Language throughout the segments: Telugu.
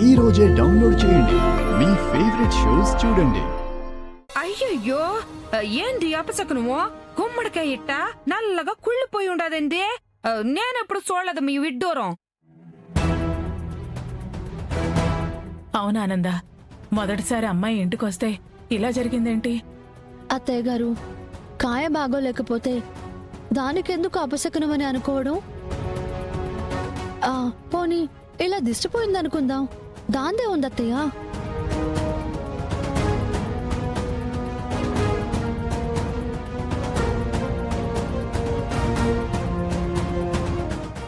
ఈ రోజే డౌన్లోడ్ చేయండి. మీ ఫేవరెట్ షోస్ చూడండి. అయ్యయ్యో ఏంది అపసకునము గుమ్మడికాయ ఇట్ట నల్లగా కుళ్ళిపోయి ఉండదండి. నేనెప్పుడు చూడలేదు మీ విడ్డూరం. అవునానంద, మొదటిసారి అమ్మాయి ఇంటికొస్తే ఇలా జరిగిందేంటి? అత్తయ్య గారు, కాయ బాగోలేకపోతే దానికెందుకు అపశకునమని అనుకోవడం? పోనీ ఇలా దిష్టిపోయిందనుకుందాం, దాందే ఉంది అత్తయ్య.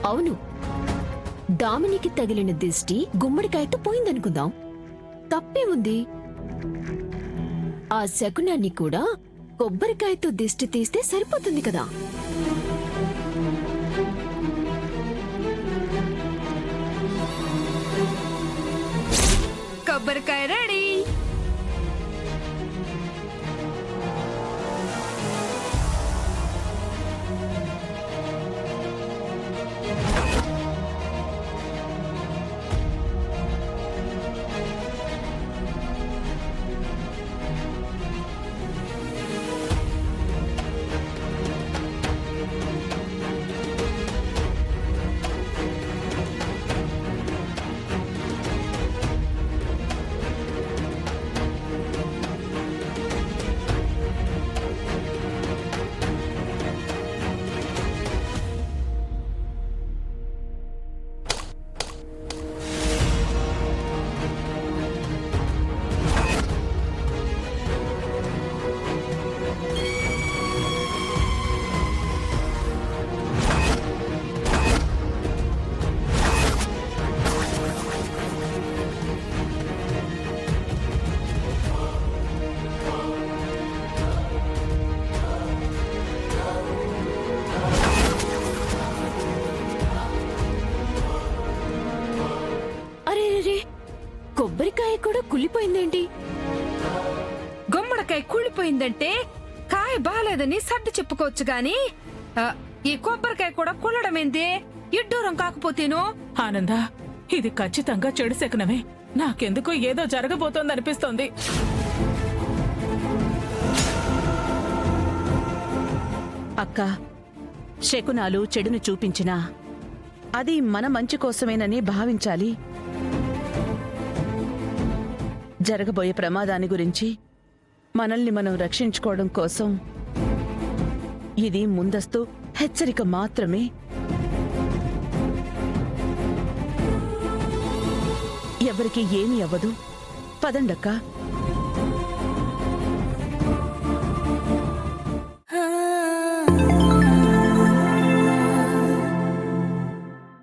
అవును, దామినికి తగిలిన దిష్టి గుమ్మడికాయతో పోయిందనుకుందాం, తప్పేముంది? ఆ శకునాన్ని కూడా కొబ్బరికాయతో దిష్టి తీస్తే సరిపోతుంది కదా. కొబ్బరికాయ రెడీ. కొబ్బరికాయ కూడా కుళ్ళిపోయిందేంటి? గుమ్మడికాయ కుళ్ళిపోయిందంటే కాయ బాలేదని సర్ది చెప్పుకోవచ్చు గాని ఈ కొబ్బరికాయ కూడా కుళ్ళడమేంది? ఇడ్డూరం కాకపోతేనో. ఆనంద, ఇది ఖచ్చితంగా చెడు శకునమే. నాకెందుకో ఏదో జరగబోతోందనిపిస్తోంది. అక్క, శకునాలు చెడును చూపించినా అది మన మంచి కోసమేనని భావించాలి. జరగబోయే ప్రమాదాన్ని గురించి మనల్ని మనం రక్షించుకోవడం కోసం ఇది ముందస్తు హెచ్చరిక మాత్రమే. ఎవరికి ఏమీ అవ్వదు. పదండక్క.